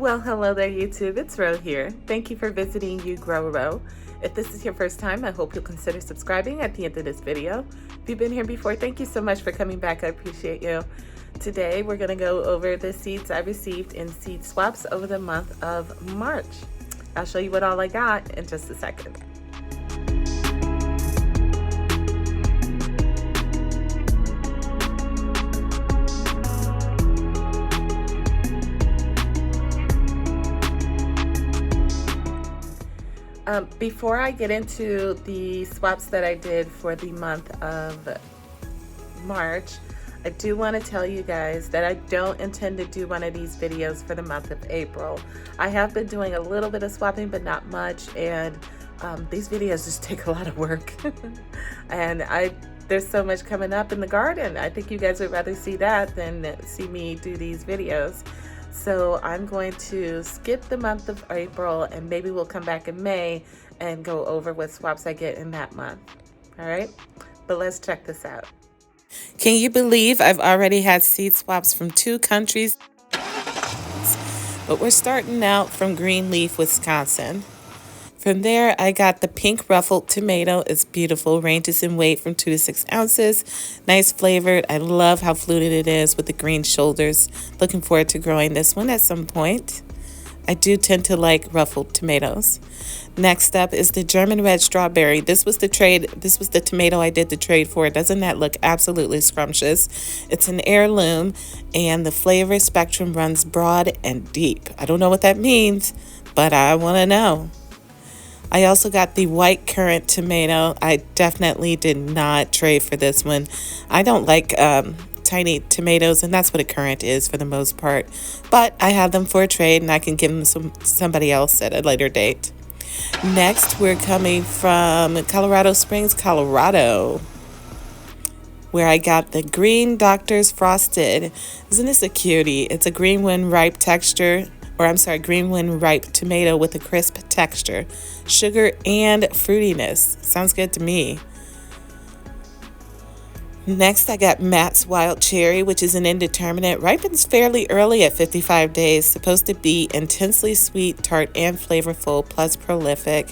Well, hello there, YouTube. It's Ro here. Thank you for visiting You Grow Ro. If this is your first time, I hope you'll consider subscribing at the end of this video. If you've been here before, thank you so much for coming back. I appreciate you. Today, we're going to go over the seeds I received in seed swaps over the month of March. I'll show you what all I got in just a second. Before I get into the swaps that I did for the month of March, I do want to tell you guys that I don't intend to do one of these videos for the month of April. I have been doing a little bit of swapping, but not much, and these videos just take a lot of work. And there's so much coming up in the garden. I think you guys would rather see that than see me do these videos. So I'm going to skip the month of April, and maybe we'll come back in May and go over what swaps I get in that month. All right, but let's check this out. Can you believe I've already had seed swaps from 2 countries? But we're starting out from Greenleaf, Wisconsin. From there, I got the pink ruffled tomato. It's beautiful, ranges in weight from 2 to 6 ounces. Nice flavored. I love how fluted it is with the green shoulders. Looking forward to growing this one at some point. I do tend to like ruffled tomatoes. Next up is the German red strawberry. This was the tomato I did the trade for. Doesn't that look absolutely scrumptious? It's an heirloom, and the flavor spectrum runs broad and deep. I don't know what that means, but I want to know. I also got the white currant tomato. I definitely did not trade for this one. I don't like tiny tomatoes, and that's what a currant is for the most part. But I have them for a trade, and I can give them somebody else at a later date. Next, we're coming from Colorado Springs, Colorado, where I got the Green Doctor's Frosted. Isn't this a cutie? It's a green when ripe texture. Green when ripe tomato with a crisp texture, sugar, and fruitiness. Sounds good to me. Next, I got Matt's Wild Cherry, which is an indeterminate. Ripens fairly early at 55 days. Supposed to be intensely sweet, tart, and flavorful, plus prolific.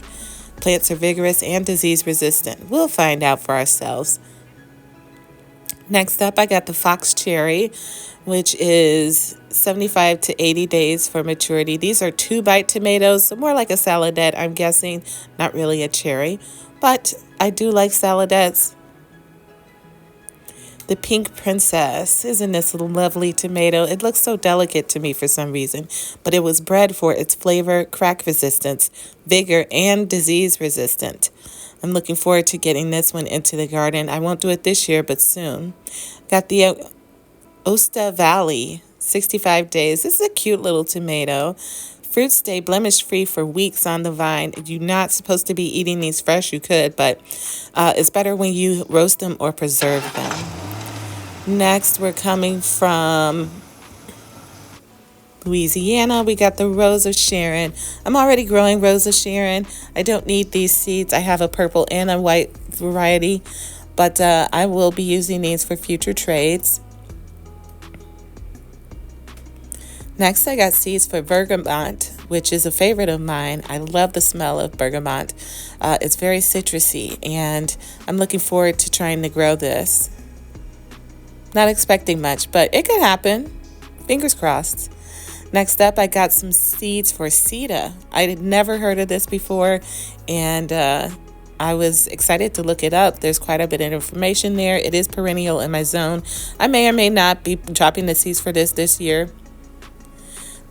Plants are vigorous and disease resistant. We'll find out for ourselves. Next up, I got the Fox Cherry, which is 75 to 80 days for maturity. These are 2-bite tomatoes, so more like a saladette, I'm guessing. Not really a cherry, but I do like saladettes. The Pink Princess. Isn't this a lovely tomato? It looks so delicate to me for some reason, but it was bred for its flavor, crack resistance, vigor, and disease resistant. I'm looking forward to getting this one into the garden. I won't do it this year, but soon. Got the Osta Valley, 65 days. This is a cute little tomato. Fruits stay blemish-free for weeks on the vine. You're not supposed to be eating these fresh. You could, but it's better when you roast them or preserve them. Next, we're coming from Louisiana. We got the Rose of Sharon. I'm already growing Rose of Sharon. I don't need these seeds. I have a purple and a white variety, but I will be using these for future trades. Next, I got seeds for bergamot, which is a favorite of mine. I love the smell of bergamot. It's very citrusy, and I'm looking forward to trying to grow this. Not expecting much, but it could happen. Fingers crossed. Next up, I got some seeds for Ceta. I had never heard of this before, and I was excited to look it up. There's quite a bit of information there. It is perennial in my zone. I may or may not be dropping the seeds for this year.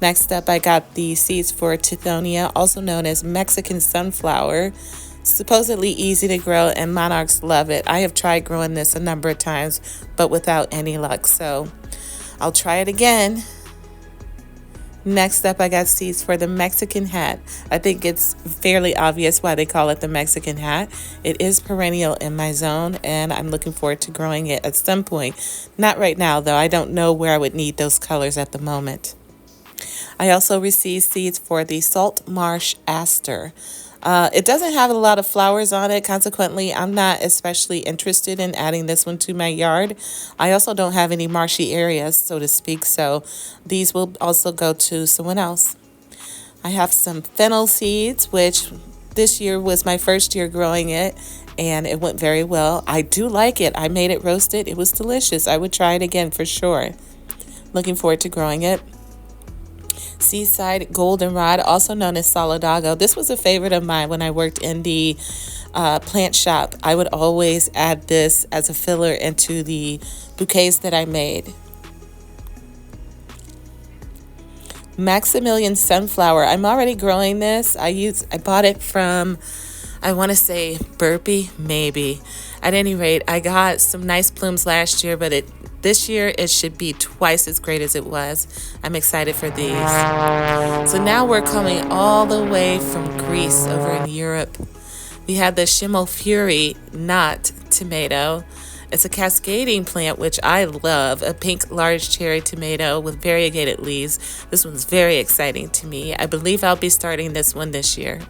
Next up, I got the seeds for Tithonia, also known as Mexican sunflower. Supposedly easy to grow, and monarchs love it. I have tried growing this a number of times, but without any luck, so I'll try it again. Next up, I got seeds for the Mexican hat. I think it's fairly obvious why they call it the Mexican hat. It is perennial in my zone, and I'm looking forward to growing it at some point. Not right now, though. I don't know where I would need those colors at the moment. I also received seeds for the Salt Marsh Aster. It doesn't have a lot of flowers on it. Consequently, I'm not especially interested in adding this one to my yard. I also don't have any marshy areas, so to speak, so these will also go to someone else. I have some fennel seeds, which this year was my first year growing it, and it went very well. I do like it. I made it roasted. It was delicious. I would try it again for sure. Looking forward to growing it. Seaside goldenrod, also known as solidago. This was a favorite of mine when I worked in the plant shop. I would always add this as a filler into the bouquets that I made. Maximilian sunflower. I'm already growing this. I bought it from, I want to say Burpee, maybe. At any rate, I got some nice blooms last year, but this year it should be twice as great as it was. I'm excited for these. So now we're coming all the way from Greece over in Europe. We have the Schimmelfury knot tomato. It's a cascading plant, which I love, a pink large cherry tomato with variegated leaves. This one's very exciting to me. I believe I'll be starting this one this year.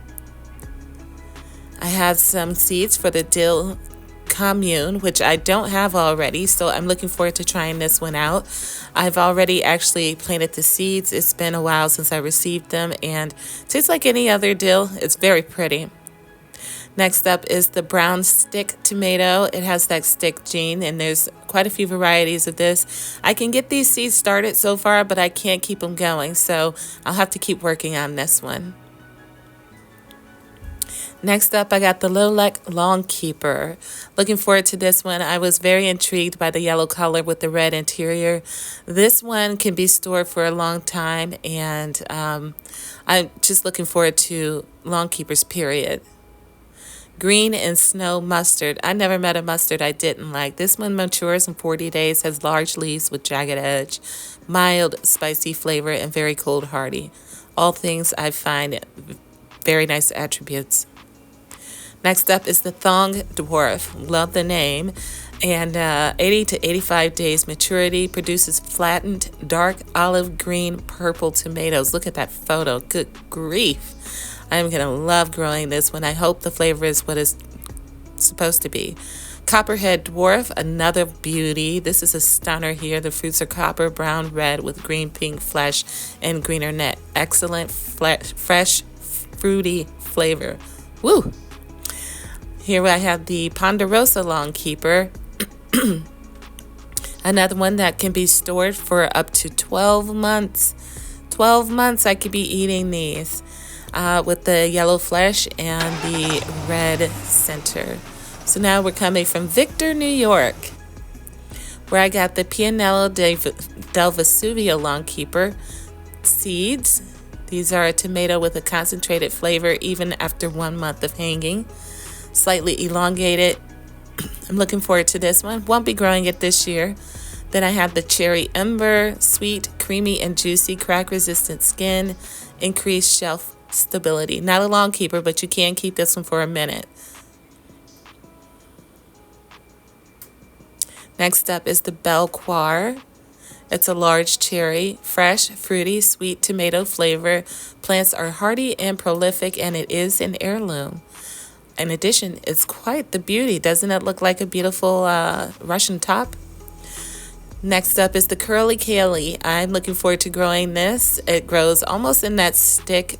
I have some seeds for the dill commune, which I don't have already, so I'm looking forward to trying this one out. I've already actually planted the seeds. It's been a while since I received them, and it tastes like any other dill. It's very pretty. Next up is the brown stick tomato. It has that stick gene, and there's quite a few varieties of this. I can get these seeds started so far, but I can't keep them going, so I'll have to keep working on this one. Next up, I got the Lilac Longkeeper. Looking forward to this one. I was very intrigued by the yellow color with the red interior. This one can be stored for a long time, and I'm just looking forward to Longkeepers, period. Green and snow mustard. I never met a mustard I didn't like. This one matures in 40 days, has large leaves with jagged edge, mild spicy flavor, and very cold hardy. All things I find very nice attributes. Next up is the Thong Dwarf. Love the name. And 80 to 85 days maturity, produces flattened, dark olive green, purple tomatoes. Look at that photo. Good grief. I'm going to love growing this one. I hope the flavor is what it's supposed to be. Copperhead Dwarf, another beauty. This is a stunner here. The fruits are copper, brown, red with green, pink flesh and greener net. Excellent, fresh, fruity flavor. Woo! Here I have the Ponderosa Longkeeper. Another one that can be stored for up to 12 months. 12 months I could be eating these. With the yellow flesh and the red center. So now we're coming from Victor, New York, where I got the Pianello del Vesuvio Longkeeper seeds. These are a tomato with a concentrated flavor even after 1 month of hanging. Slightly elongated. I'm looking forward to this one. Won't be growing it this year. Then I have the Cherry Ember, sweet, creamy, and juicy, crack-resistant skin, increased shelf stability. Not a long keeper, but you can keep this one for a minute. Next up is the Belcoir. It's a large cherry, fresh, fruity, sweet tomato flavor. Plants are hardy and prolific, and it is an heirloom. In addition, it's quite the beauty. Doesn't it look like a beautiful Russian top? Next up is the Curly Kale. I'm looking forward to growing this. It grows almost in that stick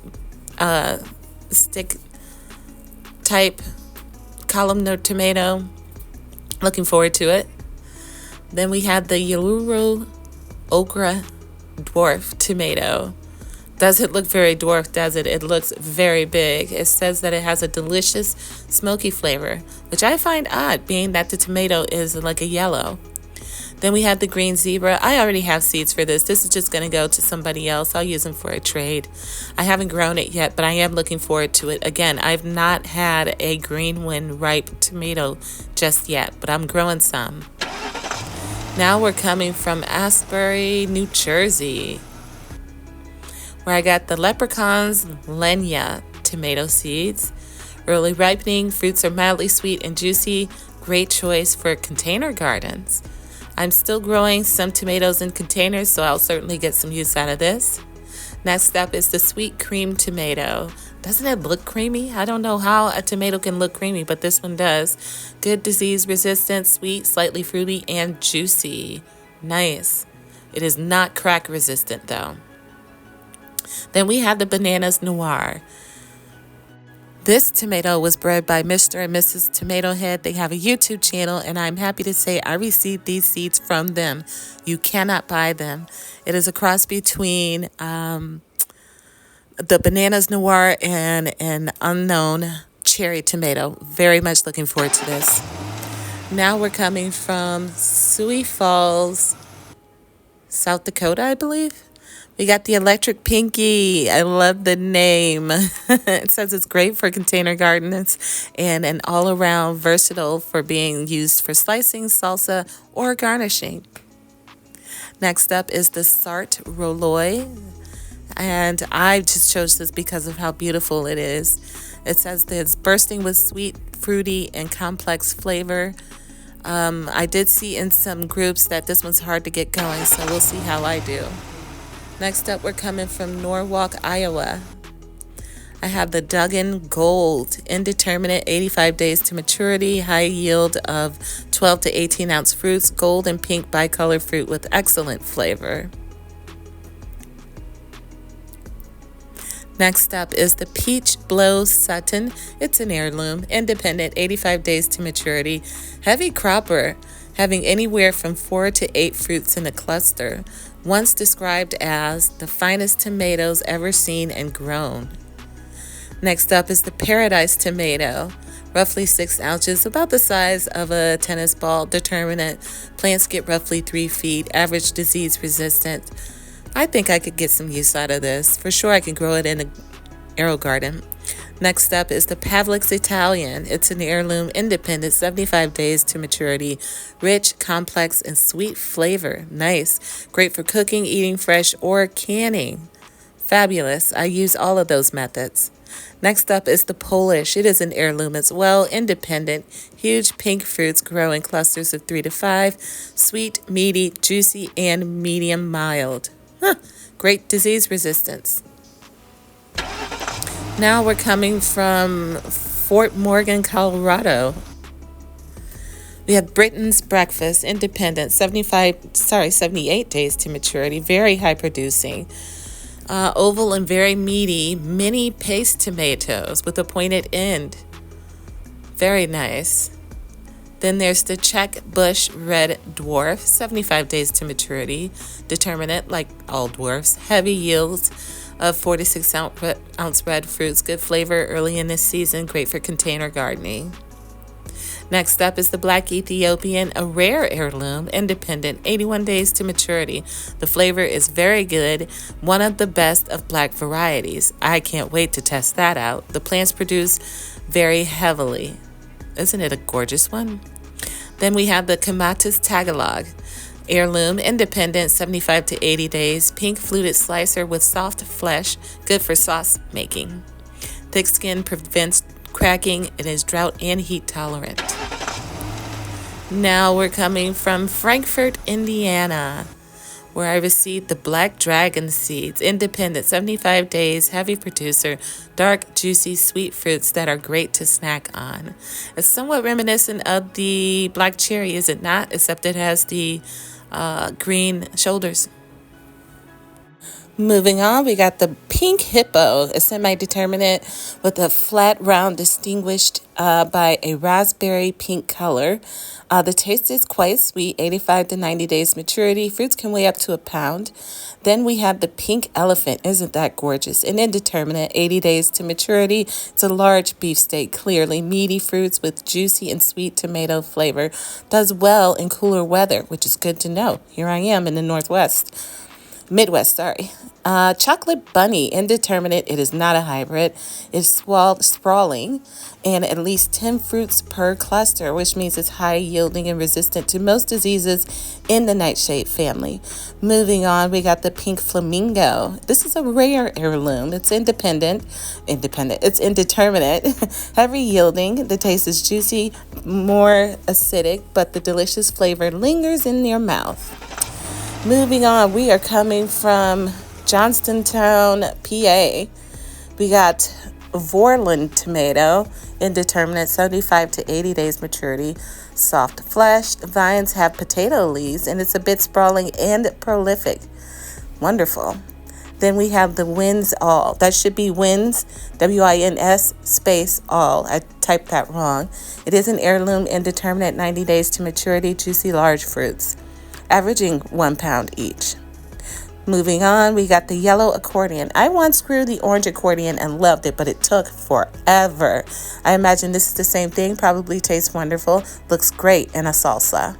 type columnar tomato. Looking forward to it. Then we have the Yellow Okra Dwarf Tomato. Does it look very dwarf, does it? It looks very big. It says that it has a delicious smoky flavor, which I find odd, being that the tomato is like a yellow. Then we have the Green Zebra. I already have seeds for this. This is just going to go to somebody else. I'll use them for a trade. I haven't grown it yet, but I am looking forward to it. Again, I've not had a Greenwind ripe tomato just yet, but I'm growing some. Now we're coming from Asbury, New Jersey, where I got the Leprechaun's Lenya tomato seeds. Early ripening, fruits are mildly sweet and juicy. Great choice for container gardens. I'm still growing some tomatoes in containers, so I'll certainly get some use out of this. Next up is the Sweet Cream Tomato. Doesn't it look creamy? I don't know how a tomato can look creamy, but this one does. Good disease resistant, sweet, slightly fruity, and juicy. Nice. It is not crack resistant though. Then we have the Bananas Noir. This tomato was bred by Mr. and Mrs. Tomato Head. They have a YouTube channel, and I'm happy to say I received these seeds from them. You cannot buy them. It is a cross between the Bananas Noir and an unknown cherry tomato. Very much looking forward to this. Now we're coming from Sioux Falls, South Dakota, I believe. We got the Electric Pinky. I love the name. It says it's great for container gardens and an all-around versatile for being used for slicing, salsa, or garnishing. Next up is the Sart Roloi. And I just chose this because of how beautiful it is. It says that it's bursting with sweet, fruity, and complex flavor. I did see in some groups that this one's hard to get going, so we'll see how I do. Next up, we're coming from Norwalk, Iowa. I have the Duggan Gold, indeterminate, 85 days to maturity, high yield of 12 to 18 ounce fruits, gold and pink bicolor fruit with excellent flavor. Next up is the Peach Blow Sutton. It's an heirloom, independent, 85 days to maturity, heavy cropper, having anywhere from 4 to 8 fruits in a cluster, once described as the finest tomatoes ever seen and grown. Next up is the Paradise Tomato, roughly 6 ounces, about the size of a tennis ball, determinate, plants get roughly 3 feet, average disease resistant. I think I could get some use out of this. For sure, I can grow it in an arrow garden. Next up is the Pavlik's Italian. It's an heirloom, independent, 75 days to maturity, rich, complex, and sweet flavor. Nice. Great for cooking, eating fresh, or canning. Fabulous. I use all of those methods. Next up is the Polish. It is an heirloom as well, independent, huge pink fruits grow in clusters of 3 to 5, sweet, meaty, juicy, and medium mild. Great disease resistance. Now we're coming from Fort Morgan, Colorado. We have Britain's Breakfast, independent, 78 days to maturity, very high producing. Oval and very meaty, mini paste tomatoes with a pointed end. Very nice. Then there's the Czech Bush Red Dwarf, 75 days to maturity, determinate like all dwarfs, heavy yields of 4 to 6 ounce red fruits, good flavor early in this season, great for container gardening. Next up is the Black Ethiopian, a rare heirloom, independent, 81 days to maturity. The flavor is very good, one of the best of black varieties. I can't wait to test that out. The plants produce very heavily. Isn't it a gorgeous one? Then we have the Clematis Tagalog, heirloom, independent, 75 to 80 days, pink fluted slicer with soft flesh, good for sauce making. Thick skin prevents cracking and is drought and heat tolerant. Now we're coming from Frankfort, Indiana, where I received the Black Dragon seeds, independent, 75 days, heavy producer, dark, juicy, sweet fruits that are great to snack on. It's somewhat reminiscent of the black cherry, is it not? Except it has the green shoulders. Moving on, we got the Pink Hippo, a semi-determinate with a flat round distinguished by a raspberry pink color. The taste is quite sweet, 85 to 90 days maturity. Fruits can weigh up to a pound. Then we have the Pink Elephant. Isn't that gorgeous? An indeterminate, 80 days to maturity. It's a large beefsteak, clearly meaty fruits with juicy and sweet tomato flavor. Does well in cooler weather, which is good to know. Here I am in the Midwest. Chocolate Bunny, indeterminate. It is not a hybrid. It's sprawling and at least 10 fruits per cluster, which means it's high yielding and resistant to most diseases in the nightshade family. Moving on, we got the Pink Flamingo. This is a rare heirloom. It's independent. It's indeterminate. Heavy yielding. The taste is juicy, more acidic, but the delicious flavor lingers in your mouth. Moving on, we are coming from Johnstontown, PA. We got Vorland tomato, indeterminate, 75 to 80 days maturity, soft flesh. Vines have potato leaves, and it's a bit sprawling and prolific. Wonderful. Then we have the Wins All. That should be Wins, W-I-N-S space all. I typed that wrong. It is an heirloom indeterminate 90 days to maturity, juicy large fruits, averaging 1 pound each. Moving on, we got the yellow accordion. I once grew the orange accordion and loved it, but it took forever. I imagine this is the same thing. Probably tastes wonderful. Looks great in a salsa.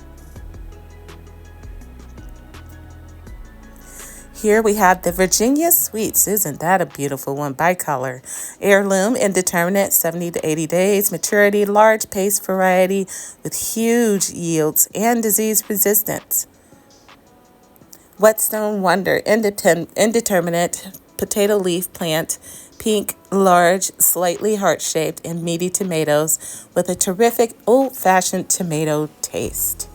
Here we have the Virginia Sweets. Isn't that a beautiful one? Bicolor. Heirloom, indeterminate, 70 to 80 days. Maturity, large pace variety with huge yields and disease resistance. Whetstone Wonder, indeterminate, potato leaf plant, pink, large, slightly heart-shaped, and meaty tomatoes with a terrific old-fashioned tomato taste.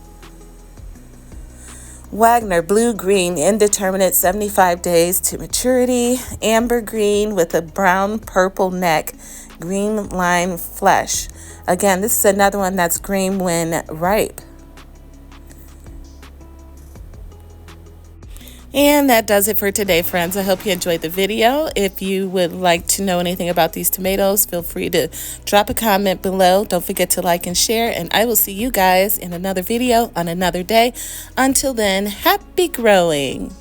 Wagner Blue-Green, indeterminate, 75 days to maturity, amber green with a brown-purple neck, green lime flesh. Again, this is another one that's green when ripe. And that does it for today, friends. I hope you enjoyed the video. If you would like to know anything about these tomatoes, feel free to drop a comment below. Don't forget to like and share, and I will see you guys in another video on another day. Until then, happy growing.